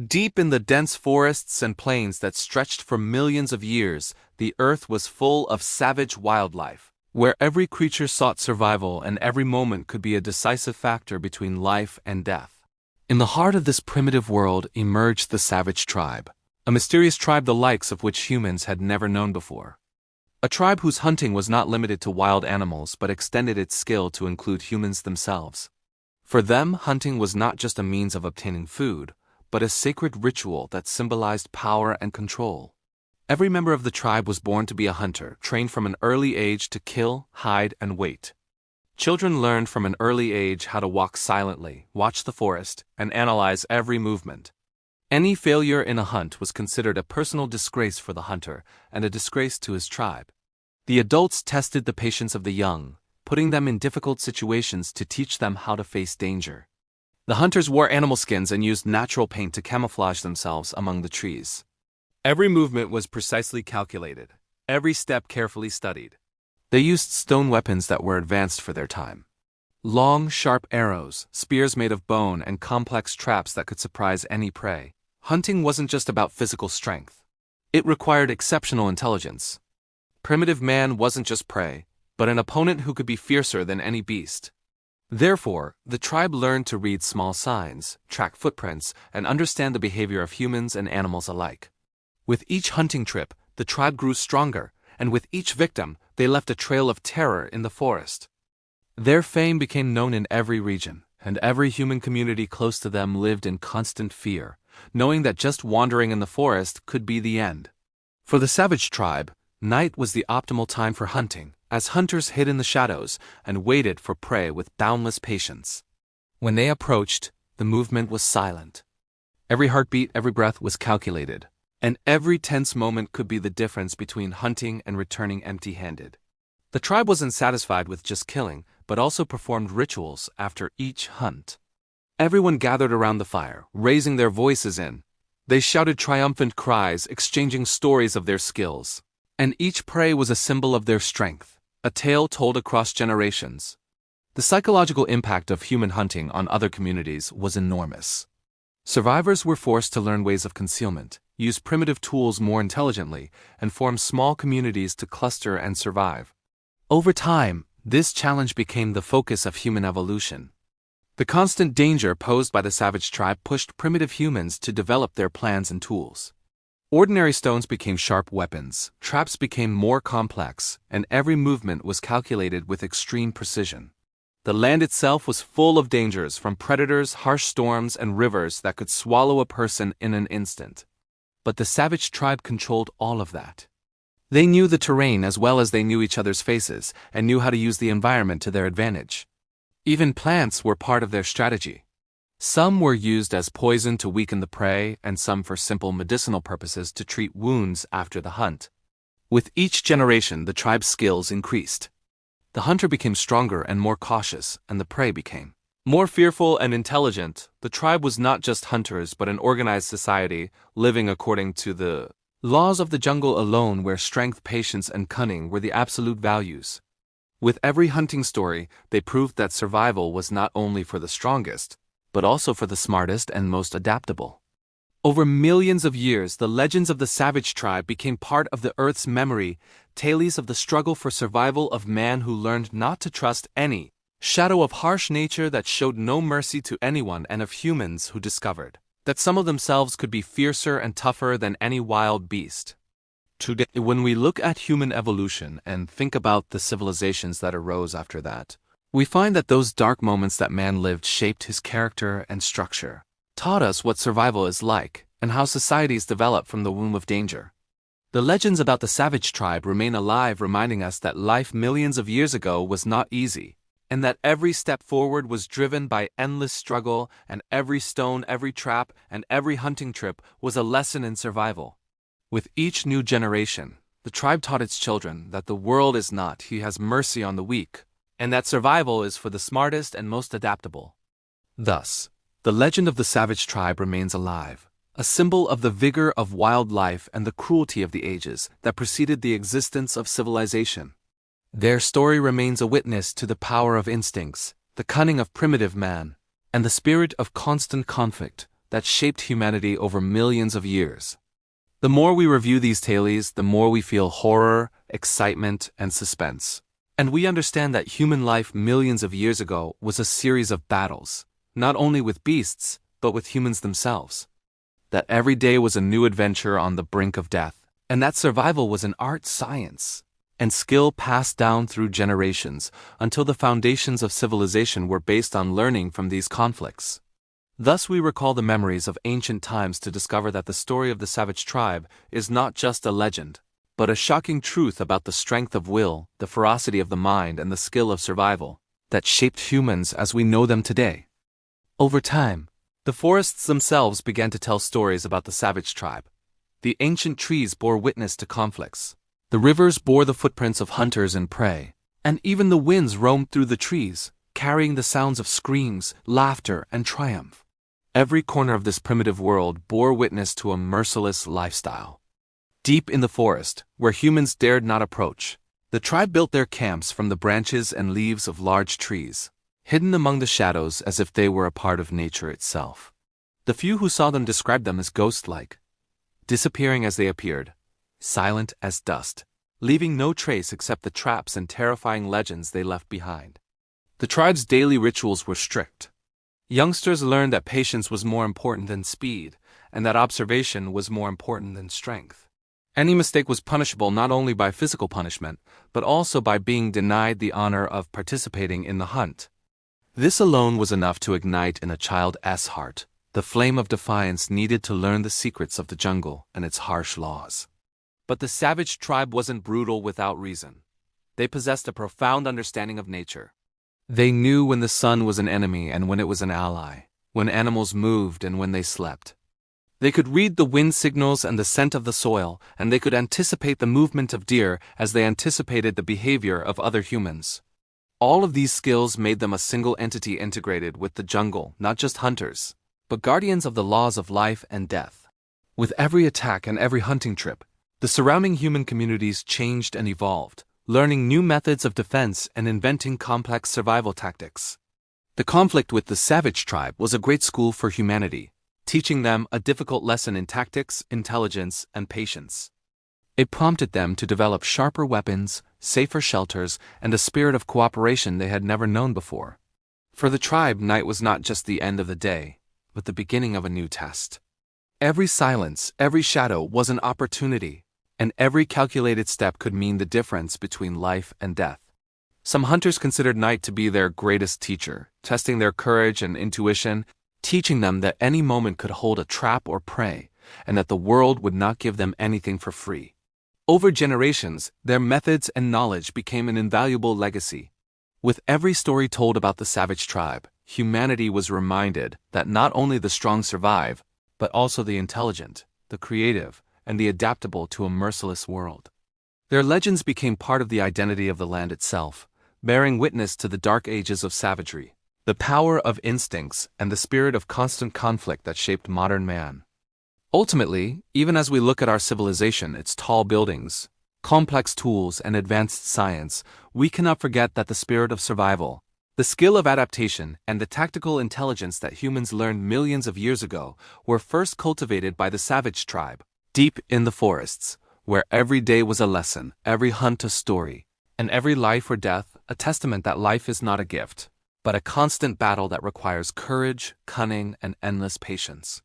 Deep in the dense forests and plains that stretched for millions of years, the earth was full of savage wildlife, where every creature sought survival and every moment could be a decisive factor between life and death. In the heart of this primitive world emerged the savage tribe, a mysterious tribe the likes of which humans had never known before. A tribe whose hunting was not limited to wild animals but extended its skill to include humans themselves. For them, hunting was not just a means of obtaining food, but a sacred ritual that symbolized power and control. Every member of the tribe was born to be a hunter, trained from an early age to kill, hide, and wait. Children learned from an early age how to walk silently, watch the forest, and analyze every movement. Any failure in a hunt was considered a personal disgrace for the hunter and a disgrace to his tribe. The adults tested the patience of the young, putting them in difficult situations to teach them how to face danger. The hunters wore animal skins and used natural paint to camouflage themselves among the trees. Every movement was precisely calculated, every step carefully studied. They used stone weapons that were advanced for their time. Long, sharp arrows, spears made of bone, and complex traps that could surprise any prey. Hunting wasn't just about physical strength. It required exceptional intelligence. Primitive man wasn't just prey, but an opponent who could be fiercer than any beast. Therefore, the tribe learned to read small signs, track footprints, and understand the behavior of humans and animals alike. With each hunting trip, the tribe grew stronger, and with each victim, they left a trail of terror in the forest. Their fame became known in every region, and every human community close to them lived in constant fear, knowing that just wandering in the forest could be the end. For the savage tribe, night was the optimal time for hunting, as hunters hid in the shadows and waited for prey with boundless patience. When they approached, the movement was silent. Every heartbeat, every breath was calculated, and every tense moment could be the difference between hunting and returning empty-handed. The tribe wasn't satisfied with just killing, but also performed rituals after each hunt. Everyone gathered around the fire, raising their voices in. They shouted triumphant cries, exchanging stories of their skills. And each prey was a symbol of their strength, a tale told across generations. The psychological impact of human hunting on other communities was enormous. Survivors were forced to learn ways of concealment, use primitive tools more intelligently, and form small communities to cluster and survive. Over time, this challenge became the focus of human evolution. The constant danger posed by the savage tribe pushed primitive humans to develop their plans and tools. Ordinary stones became sharp weapons, traps became more complex, and every movement was calculated with extreme precision. The land itself was full of dangers, from predators, harsh storms, and rivers that could swallow a person in an instant. But the savage tribe controlled all of that. They knew the terrain as well as they knew each other's faces, and knew how to use the environment to their advantage. Even plants were part of their strategy. Some were used as poison to weaken the prey, and some for simple medicinal purposes to treat wounds after the hunt. With each generation, the tribe's skills increased. The hunter became stronger and more cautious, and the prey became more fearful and intelligent. The tribe was not just hunters but an organized society, living according to the laws of the jungle alone, where strength, patience, and cunning were the absolute values. With every hunting story, they proved that survival was not only for the strongest, but also for the smartest and most adaptable. Over millions of years, the legends of the savage tribe became part of the Earth's memory, tales of the struggle for survival of man who learned not to trust any shadow of harsh nature that showed no mercy to anyone, and of humans who discovered that some of themselves could be fiercer and tougher than any wild beast. Today, when we look at human evolution and think about the civilizations that arose after that, we find that those dark moments that man lived shaped his character and structure, taught us what survival is like, and how societies develop from the womb of danger. The legends about the savage tribe remain alive, reminding us that life millions of years ago was not easy, and that every step forward was driven by endless struggle, and every stone, every trap, and every hunting trip was a lesson in survival. With each new generation, the tribe taught its children that the world is not, he has mercy on the weak, and that survival is for the smartest and most adaptable. Thus, the legend of the savage tribe remains alive, a symbol of the vigor of wild life and the cruelty of the ages that preceded the existence of civilization. Their story remains a witness to the power of instincts, the cunning of primitive man, and the spirit of constant conflict, that shaped humanity over millions of years. The more we review these tales, the more we feel horror, excitement, and suspense. And we understand that human life millions of years ago was a series of battles, not only with beasts, but with humans themselves. That every day was a new adventure on the brink of death, and that survival was an art, science, and skill passed down through generations until the foundations of civilization were based on learning from these conflicts. Thus we recall the memories of ancient times to discover that the story of the savage tribe is not just a legend, but a shocking truth about the strength of will, the ferocity of the mind, and the skill of survival that shaped humans as we know them today. Over time, the forests themselves began to tell stories about the savage tribe. The ancient trees bore witness to conflicts. The rivers bore the footprints of hunters and prey, and even the winds roamed through the trees, carrying the sounds of screams, laughter, and triumph. Every corner of this primitive world bore witness to a merciless lifestyle. Deep in the forest, where humans dared not approach, the tribe built their camps from the branches and leaves of large trees, hidden among the shadows as if they were a part of nature itself. The few who saw them described them as ghost-like, disappearing as they appeared, silent as dust, leaving no trace except the traps and terrifying legends they left behind. The tribe's daily rituals were strict. Youngsters learned that patience was more important than speed, and that observation was more important than strength. Any mistake was punishable not only by physical punishment, but also by being denied the honor of participating in the hunt. This alone was enough to ignite in a child's heart the flame of defiance needed to learn the secrets of the jungle and its harsh laws. But the savage tribe wasn't brutal without reason. They possessed a profound understanding of nature. They knew when the sun was an enemy and when it was an ally, when animals moved and when they slept. They could read the wind signals and the scent of the soil, and they could anticipate the movement of deer as they anticipated the behavior of other humans. All of these skills made them a single entity integrated with the jungle, not just hunters, but guardians of the laws of life and death. With every attack and every hunting trip, the surrounding human communities changed and evolved, learning new methods of defense and inventing complex survival tactics. The conflict with the savage tribe was a great school for humanity, teaching them a difficult lesson in tactics, intelligence, and patience. It prompted them to develop sharper weapons, safer shelters, and a spirit of cooperation they had never known before. For the tribe, night was not just the end of the day, but the beginning of a new test. Every silence, every shadow was an opportunity, and every calculated step could mean the difference between life and death. Some hunters considered night to be their greatest teacher, testing their courage and intuition, teaching them that any moment could hold a trap or prey, and that the world would not give them anything for free. Over generations, their methods and knowledge became an invaluable legacy. With every story told about the savage tribe, humanity was reminded that not only the strong survive, but also the intelligent, the creative, and the adaptable to a merciless world. Their legends became part of the identity of the land itself, bearing witness to the dark ages of savagery, the power of instincts, and the spirit of constant conflict that shaped modern man. Ultimately, even as we look at our civilization, its tall buildings, complex tools, and advanced science, we cannot forget that the spirit of survival, the skill of adaptation, and the tactical intelligence that humans learned millions of years ago were first cultivated by the savage tribe, deep in the forests, where every day was a lesson, every hunt a story, and every life or death a testament that life is not a gift, but a constant battle that requires courage, cunning, and endless patience.